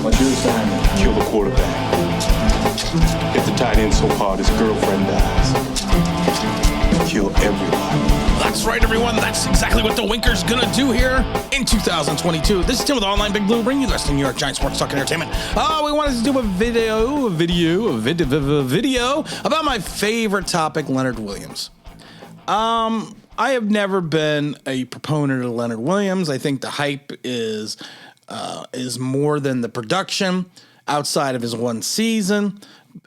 What's your assignment? Kill the quarterback. Hit the tight end so hard his girlfriend dies. Kill everybody. That's right, everyone. That's exactly what the Winker's gonna do here in 2022. This is Tim with Online Big Blue, bringing you the best in New York Giants sports talk and entertainment. We wanted to do a video about my favorite topic, Leonard Williams. I have never been a proponent of Leonard Williams. I think the hype is more than the production outside of his one season.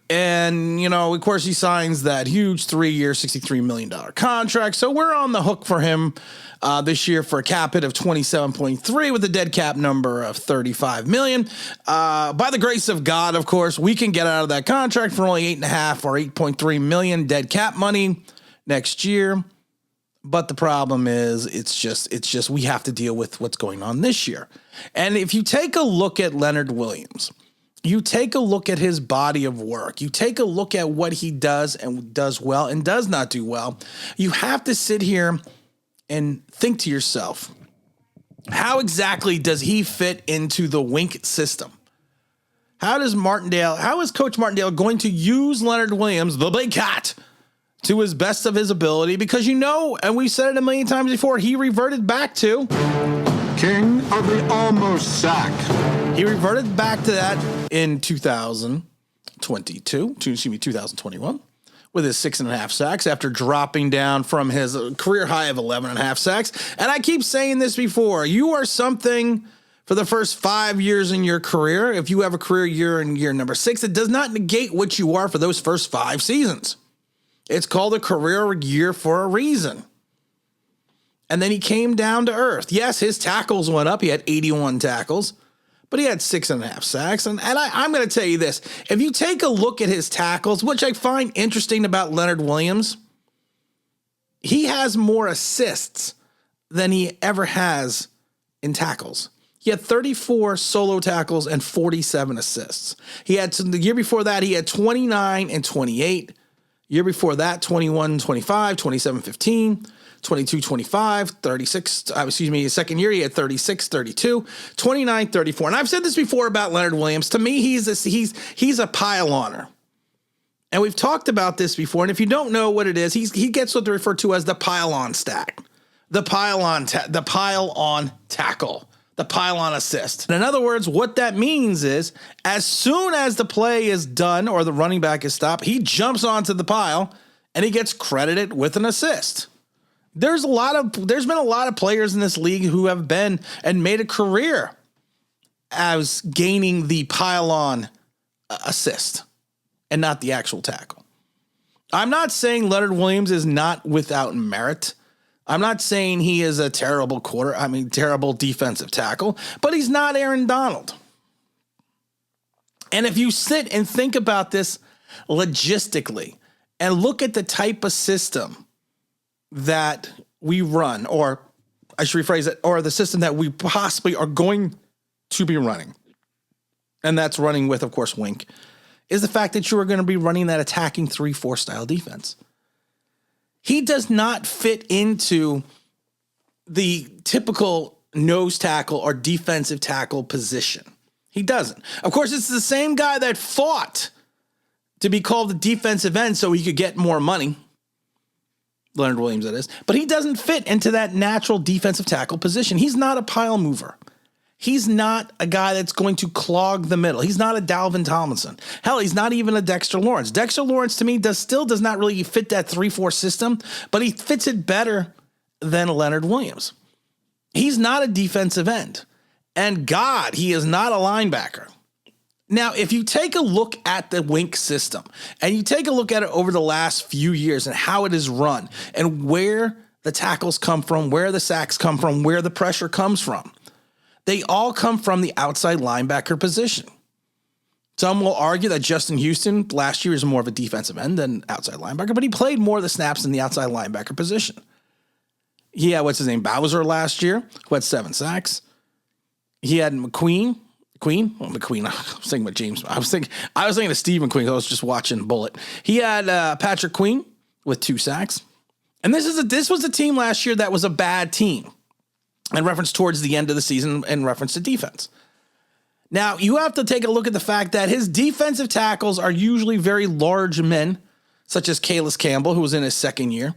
And, you know, of course, he signs that huge 3-year, $63 million contract. So we're on the hook for him this year for a cap hit of 27.3 with a dead cap number of $35 million. By the grace of God, of course, we can get out of that contract for only $8.5 or $8.3 million dead cap money next year. But the problem is it's just we have to deal with what's going on this year. And if you take a look at Leonard Williams, you take a look at his body of work, you take a look at what he does and does well and does not do well, you have to sit here and think to yourself, how exactly does he fit into the Wink system? How is Coach Martindale going to use Leonard Williams, the big cat, to his best of his ability? Because you know, and we've said it a million times before, he reverted back to King of the almost sack. He reverted back to that in 2021 with his 6.5 sacks after dropping down from his career high of 11.5 sacks. And I keep saying this before, you are something for the first 5 years in your career. If you have a career year in year number 6, it does not negate what you are for those first 5 seasons. It's called a career year for a reason. And then he came down to earth. Yes, his tackles went up. He had 81 tackles, but he had 6.5 sacks. And I'm going to tell you this. If you take a look at his tackles, which I find interesting about Leonard Williams, he has more assists than he ever has in tackles. He had 34 solo tackles and 47 assists. The year before that, he had 29 and 28. Year before that, 21, 25, 27, 15, 22, 25, 36. His second year, he had 36, 32, 29, 34. And I've said this before about Leonard Williams. To me, he's a pile-oner. And we've talked about this before. And if you don't know what it is, he gets what they refer to as the pile-on stack, the pile-on tackle, the pile-on assist. And in other words, what that means is as soon as the play is done or the running back is stopped, he jumps onto the pile and he gets credited with an assist. There's been a lot of players in this league who have been and made a career as gaining the pile-on assist and not the actual tackle. I'm not saying Leonard Williams is not without merit. I'm not saying he is a terrible terrible defensive tackle, but he's not Aaron Donald. And if you sit and think about this logistically and look at the type of system that we run, or I should rephrase it, or the system that we possibly are going to be running, and that's running with, of course, Wink, is the fact that you are going to be running that attacking 3-4 style defense. He does not fit into the typical nose tackle or defensive tackle position. He doesn't. Of course, it's the same guy that fought to be called the defensive end so he could get more money. Leonard Williams, that is. But he doesn't fit into that natural defensive tackle position. He's not a pile mover. He's not a guy that's going to clog the middle. He's not a Dalvin Tomlinson. Hell, he's not even a Dexter Lawrence. Dexter Lawrence, to me, does not really fit that 3-4 system, but he fits it better than Leonard Williams. He's not a defensive end. And God, he is not a linebacker. Now, if you take a look at the Wink system and you take a look at it over the last few years and how it is run and where the tackles come from, where the sacks come from, where the pressure comes from, they all come from the outside linebacker position. Some will argue that Justin Houston last year is more of a defensive end than outside linebacker, but he played more of the snaps in the outside linebacker position. He had, Bowser last year, who had 7 sacks. He had McQueen. I was thinking about James. I was thinking of Stephen Queen. I was just watching Bullet. He had Patrick Queen with 2 sacks. And this was a team last year that was a bad team in reference towards the end of the season in reference to defense. Now, you have to take a look at the fact that his defensive tackles are usually very large men, such as Calais Campbell, who was in his second year.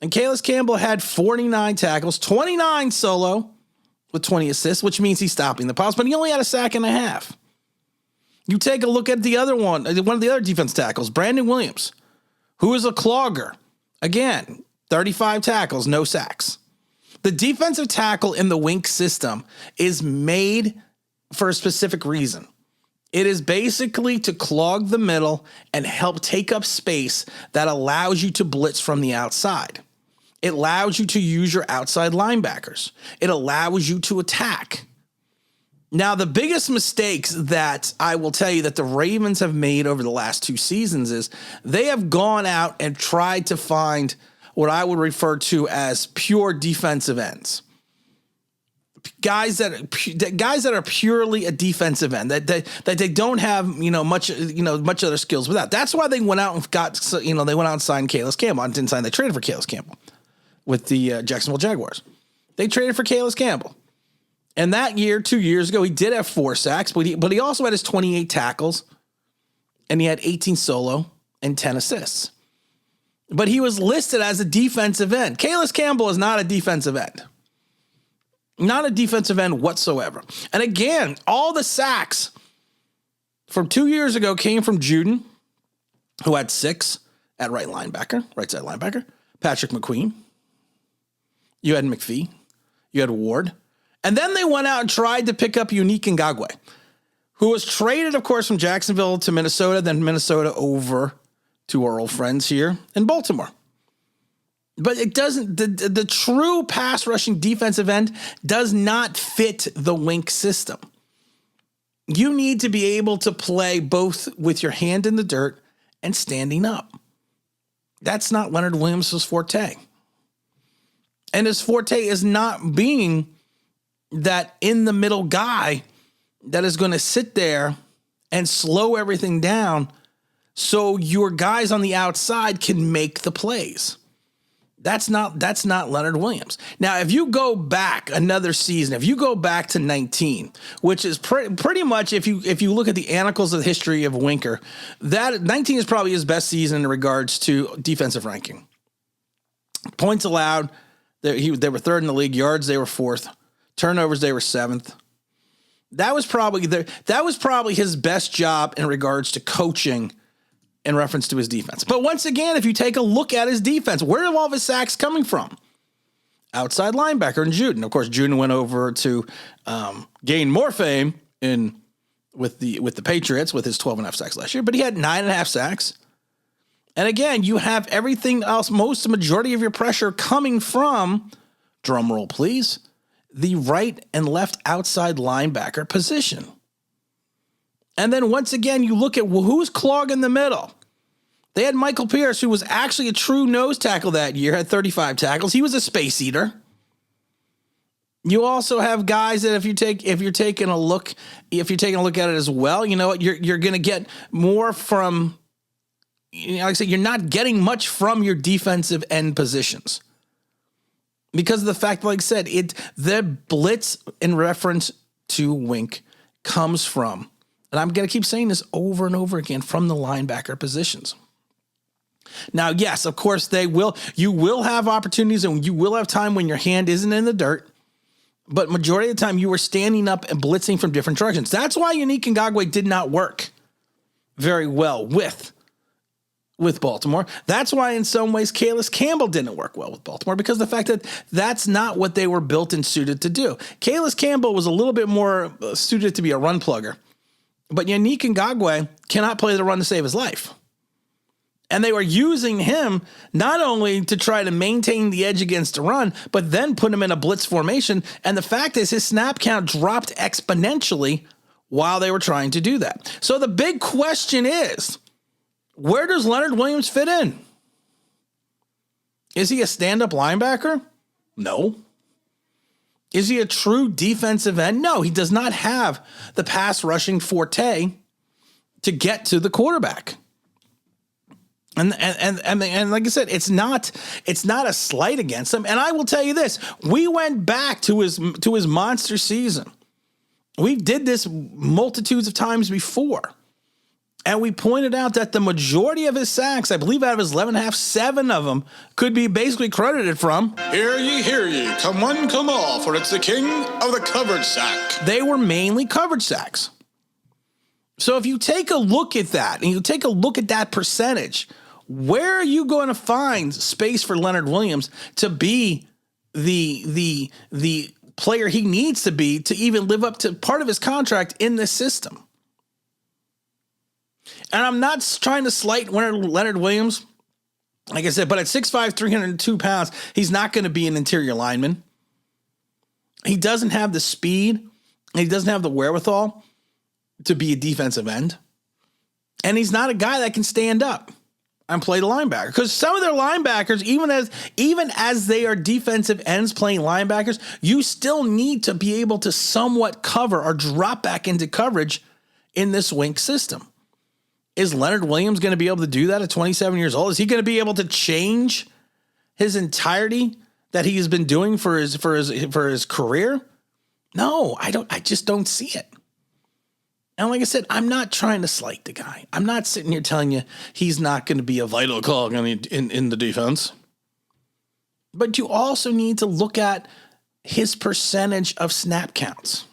And Calais Campbell had 49 tackles, 29 solo with 20 assists, which means he's stopping the pass, but he only had a sack and a half. You take a look at the other one of the other defense tackles, Brandon Williams, who is a clogger. Again, 35 tackles, no sacks. The defensive tackle in the wink system is made for a specific reason. It is basically to clog the middle and help take up space that allows you to blitz from the outside. It allows you to use your outside linebackers. It allows you to attack. Now, the biggest mistakes that I will tell you that the Ravens have made over the last 2 seasons is they have gone out and tried to find what I would refer to as pure defensive ends. Guys that are purely a defensive end, that they don't have much other skills with that. That's why they went out and they went out and signed Calais Campbell. They traded for Calais Campbell with the Jacksonville Jaguars. They traded for Calais Campbell, and that year, 2 years ago, he did have 4 sacks, but he also had his 28 tackles, and he had 18 solo and 10 assists. But he was listed as a defensive end. Calais Campbell is not a defensive end. Not a defensive end whatsoever. And again, all the sacks from 2 years ago came from Juden, who had 6 at right side linebacker. Patrick McQueen. You had McPhee. You had Ward. And then they went out and tried to pick up Unique Ngakwe, who was traded, of course, from Jacksonville to Minnesota, then Minnesota over to our old friends here in Baltimore. But it doesn't, the true pass rushing defensive end does not fit the wink system. You need to be able to play both with your hand in the dirt and standing up. That's not Leonard Williams' forte. And his forte is not being that in the middle guy that is going to sit there and slow everything down so your guys on the outside can make the plays. That's not Leonard Williams. Now, if you go back another season, if you go back to 19, which is pretty much if you look at the annals of the history of Winker, that 19 is probably his best season in regards to defensive ranking. Points allowed, they were 3rd in the league. Yards, they were 4th. Turnovers, they were 7th. That was probably his best job in regards to coaching in reference to his defense. But once again, if you take a look at his defense, where are all of his sacks coming from? Outside linebacker and Juden. Of course, Juden went over to gain more fame with the Patriots with his 12.5 sacks last year, but he had 9.5 sacks. And again, you have everything else, the majority of your pressure coming from, drum roll please, the right and left outside linebacker position. And then once again, you look at who's clogging the middle. They had Michael Pierce, who was actually a true nose tackle that year, had 35 tackles. He was a space eater. You also have guys that if you're taking a look at it as well, you know what, you're going to get more from, like I said, you're not getting much from your defensive end positions. Because of the fact, like I said, the blitz in reference to wink comes from, and I'm going to keep saying this over and over again, from the linebacker positions. Now, yes, of course, you will have opportunities and you will have time when your hand isn't in the dirt, but majority of the time you were standing up and blitzing from different directions. That's why Unique Ngakwe did not work very well with Baltimore. That's why in some ways Calais Campbell didn't work well with Baltimore, because of the fact that that's not what they were built and suited to do. Calais Campbell was a little bit more suited to be a run plugger, but Unique Ngakwe cannot play the run to save his life. And they were using him not only to try to maintain the edge against the run, but then put him in a blitz formation. And the fact is his snap count dropped exponentially while they were trying to do that. So the big question is, where does Leonard Williams fit in? Is he a stand-up linebacker? No. Is he a true defensive end? No, he does not have the pass rushing forte to get to the quarterback. And like I said, it's not a slight against him. And I will tell you this: we went back to his monster season We did this multitudes of times before. And we pointed out that the majority of his sacks, I believe out of his 11.5, 7 of them could be basically credited from Hear ye, come one, come all, for it's the king of the covered sack. they were mainly coverage sacks. So if you take a look at that and you take a look at that percentage, where are you going to find space for Leonard Williams to be the player he needs to be to even live up to part of his contract in this system? And I'm not trying to slight Leonard Williams, like I said, but at 6'5", 302 pounds, he's not going to be an interior lineman. He doesn't have the speed, and he doesn't have the wherewithal to be a defensive end. And he's not a guy that can stand up and play the linebacker. Because some of their linebackers, even as they are defensive ends playing linebackers, you still need to be able to somewhat cover or drop back into coverage in this wink system. Is Leonard Williams going to be able to do that at 27 years old? Is he going to be able to change his entirety that he has been doing for his career? No, I just don't see it. And like I said, I'm not trying to slight the guy. I'm not sitting here telling you he's not going to be a vital cog in the defense. But you also need to look at his percentage of snap counts.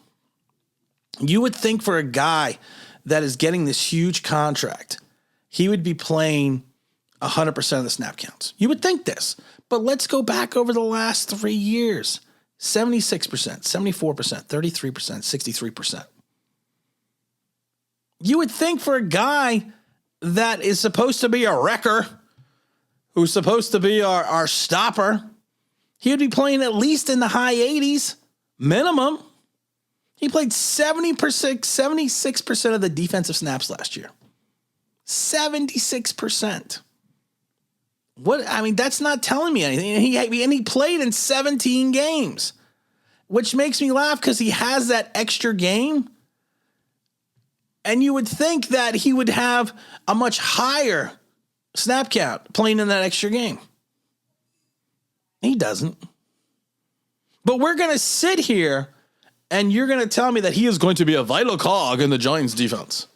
You would think for a guy that is getting this huge contract, he would be playing 100% of the snap counts. You would think this, but let's go back over the last 3 years. 76%, 74%, 33%, 63%. You would think for a guy that is supposed to be a wrecker, who's supposed to be our stopper, he would be playing at least in the high 80s minimum. He played 76% of the defensive snaps last year. 76%. That's not telling me anything. And he played in 17 games, which makes me laugh because he has that extra game. And you would think that he would have a much higher snap count playing in that extra game. He doesn't. But we're going to sit here and you're going to tell me that he is going to be a vital cog in the Giants defense.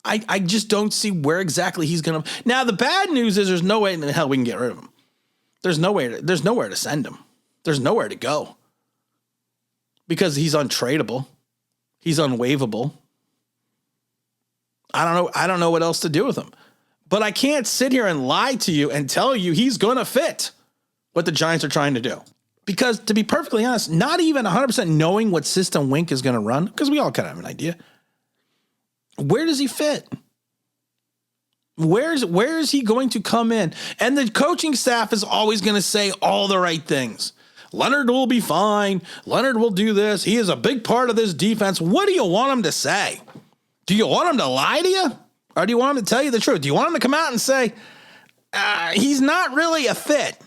I just don't see where exactly he's going to. Now, the bad news is there's no way in the hell we can get rid of him. There's nowhere to send him. There's nowhere to go. Because he's untradeable. He's unwaivable. I don't know what else to do with him. But I can't sit here and lie to you and tell you he's going to fit what the Giants are trying to do. Because to be perfectly honest, not even 100% knowing what system Wink is going to run, because we all kind of have an idea. Where does he fit? Where is he going to come in? And the coaching staff is always going to say all the right things. Leonard will be fine. Leonard will do this. He is a big part of this defense. What do you want him to say? Do you want him to lie to you? Or do you want him to tell you the truth? Do you want him to come out and say, he's not really a fit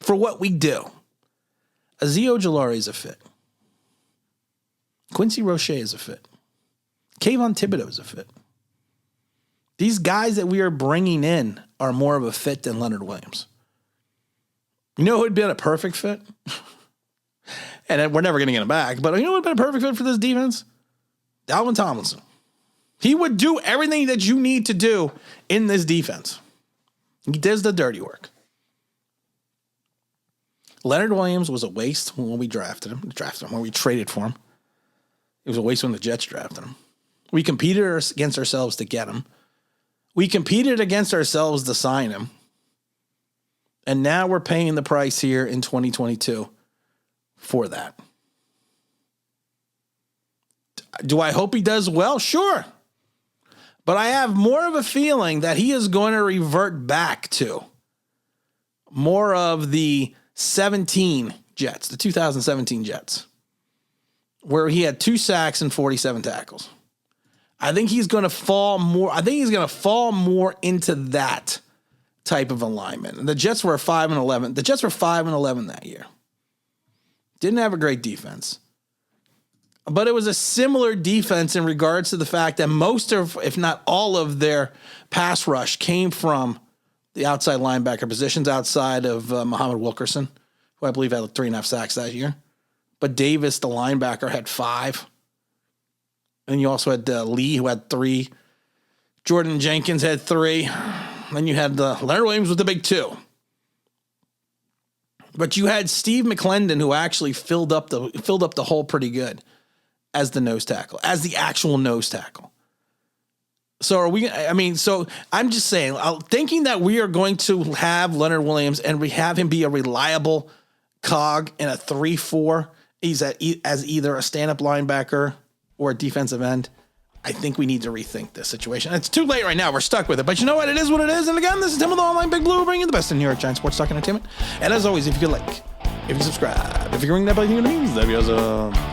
for what we do? Azeez Ojulari is a fit. Quincy Roche is a fit. Kayvon Thibodeau is a fit. These guys that we are bringing in are more of a fit than Leonard Williams. You know who would be a perfect fit? And we're never going to get him back, but you know what would be a perfect fit for this defense? Dalvin Tomlinson. He would do everything that you need to do in this defense. He does the dirty work. Leonard Williams was a waste when we drafted him, when we traded for him. It was a waste when the Jets drafted him. We competed against ourselves to get him. We competed against ourselves to sign him. And now we're paying the price here in 2022 for that. Do I hope he does well? Sure. But I have more of a feeling that he is going to revert back to more of the 17 Jets, the 2017 Jets, where he had 2 sacks and 47 tackles. I think he's going to fall more. I think he's going to fall more into that type of alignment. And the Jets were 5-11. The Jets were 5-11 that year. Didn't have a great defense. But it was a similar defense in regards to the fact that most of, if not all of their pass rush came from the outside linebacker positions outside of Muhammad Wilkerson, who I believe had 3.5 sacks that year. But Davis, the linebacker, had 5. And you also had Lee, who had 3. Jordan Jenkins had 3. Then you had Leonard Williams with the big 2. But you had Steve McClendon, who actually filled up the hole pretty good as the nose tackle, as the actual nose tackle. So I'm just saying, thinking that we are going to have Leonard Williams and we have him be a reliable cog in a 3-4. He's as either a stand-up linebacker or a defensive end. I think we need to rethink this situation. It's too late right now. We're stuck with it. But you know what? It is what it is. And again, this is Tim with Online Big Blue, bringing you the best in New York Giants sports talk entertainment. And as always, if you could like, if you subscribe, if you can ring that bell, you can that'd be awesome.